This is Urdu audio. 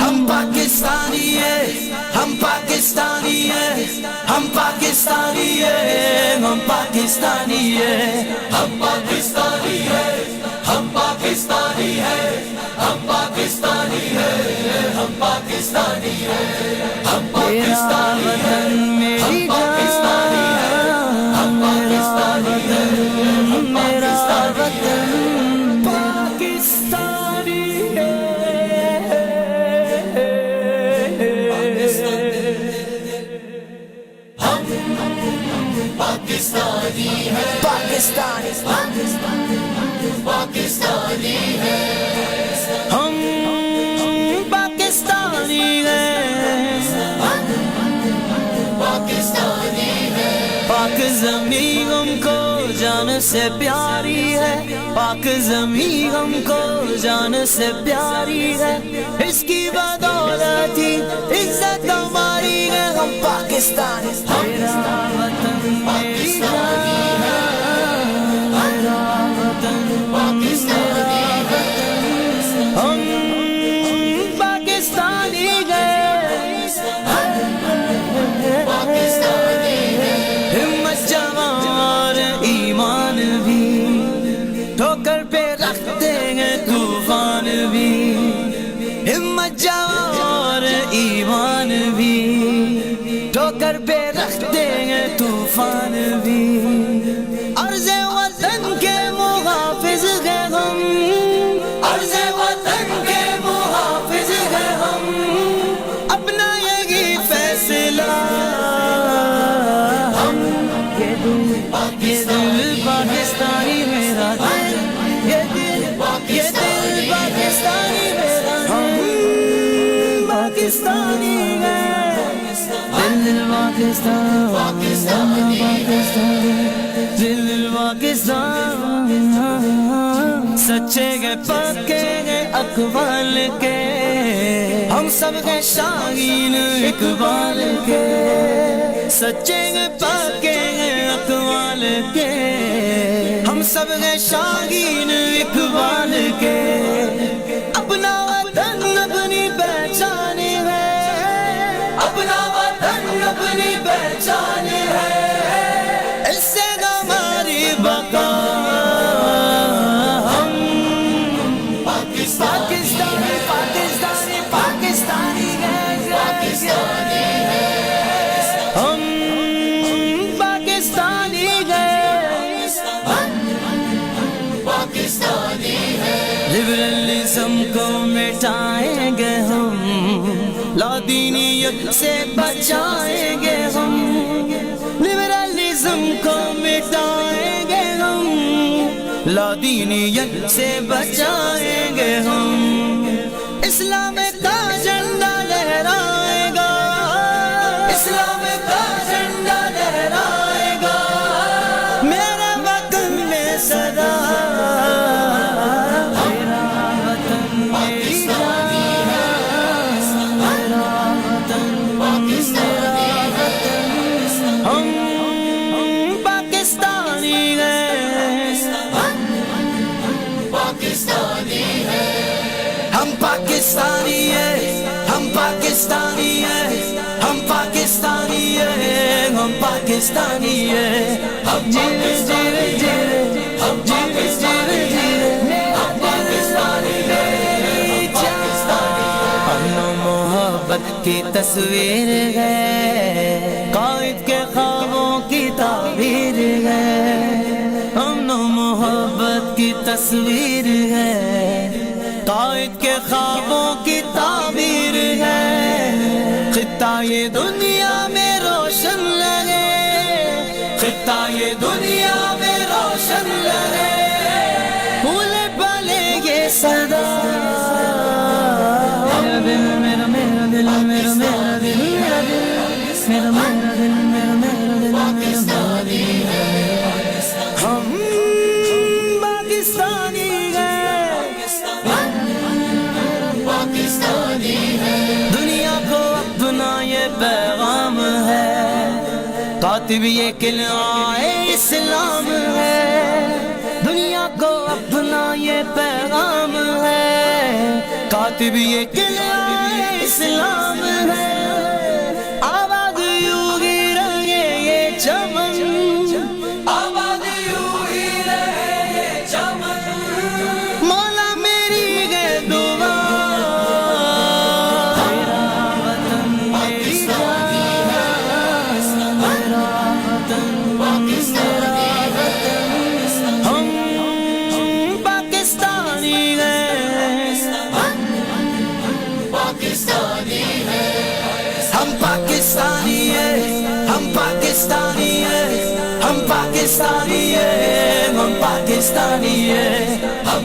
ہم پاکستانی ہیں، ہم پاکستانی ہیں، ہم پاکستانی ہیں، ہم پاکستانی ہیں، ہم پاکستانی ہیں، ہم پاکستانی ہیں، ہم پاکستانی ہیں، ہم پاکستانی ہیں، ہم پاکستانی ہیں، ہم پاکستانی ہیں، ہم پاکستانی ہیں، پاکستانی ہے، پاکستانی ہے، پاکستانی پاکستانی ہے، ہم پاکستانی ہیں، پاکستانی ہے، پاک زمین ہم کو جان سے پیاری ہے، پاک زمین ہم کو جان سے پیاری ہے، اس کی بدولت ہی عزت ہماری ہے، ہم پاکستانی میرا وطن میری جان، میرا وطن پاکستانی ہے، ہم پاکستانی ہیں، پاکستانی ہیں، ہمت جوان ایمان بھی ٹھوکر پہ رکھتے ہیں طوفان بھی، ہمت جوان ایمان بھی ٹھوکر پہ رکھتے ہیں طوفان بھی، عرض وطن کے محافظ ہیں ہم، عرض وطن کے محافظ ہیں ہم، اپنا یہی فیصلہ ہم، یہ دل پاکستانی میرا دل، یہ دل پاکستانی میرا ہم پاکستانی ہیں، دل پاکستان، دل پاکستان، سچے گے پکے گے اقبال کے، ہم سب کے شاہین اقبال کے، سچے گے پکے گے اقبال کے، ہم سب کے شاہین اقبال کے، اپنا وطن اپنی پہچان ہے، اپنا وطن اپنی پہچان ہے، اس سے ہماری بقا، ہم پاکستانی پاکستانی پاکستانی ہیں، پاکستانی ہیں، ہم پاکستانی ہیں، پاکستانی ہیں، لبرلزم کو مٹائیں گے ہم، لادینیت سے بچائیں گے ہم، لبرلزم کو مٹائیں گے ہم، لادینیت سے بچائیں گے ہم، اسلام کا جھنڈا لہرائے گا، اسلام کا جھنڈا لہرائے گا، میرے وطن میں صدا، میرا وطن میری جان، ہم پاکستانی ہیں، پاکستانی ہیں، ہم پاکستانی ہیں، ہم پاکستانی ہیں، ہم پاکستانی ہیں، ہم پاکستانی ہیں، ہم جیرے جیرے جیرے، ہم پاکستانی ہیں، ہم پاکستانی ہیں، ہم پاکستانی ہیں، امن و محبت کی تصویر ہے، قائد کے خوابوں کی تعبیر ہے، امن و محبت کی تصویر ہے، قائد کے خوابوں کی تعبیر ہے، خطہ یہ دنیا میں روشن لگے، خطہ یہ دنیا میں روشن لگے، پھولے پلے یہ صدا، میرا دل میرا میرا دل میرا میرا دل میرا دل میرا میرا دل میرا میرا دل پاکستانی ہے، ہم پاکستانی ہیں، کاتب یہ قلعہ اسلام ہے، دنیا کو اپنا یہ پیغام ہے، کاتب یہ قلعہ اسلام ہے، آباد یوں ہی رہے یہ چمن، آباد یوں ہی رہے یہ چمن، مولا میری ہے دعا، میرا وطن میری جان، میرا وطن میرا وطن، ہم پاکستانی ہیں، پاکستانی ہیں، ہم پاکستانی ہیں، ہم پاکستانی ہیں، ہم پاکستانی ہیں، ہم پاکستانی ہیں، ہم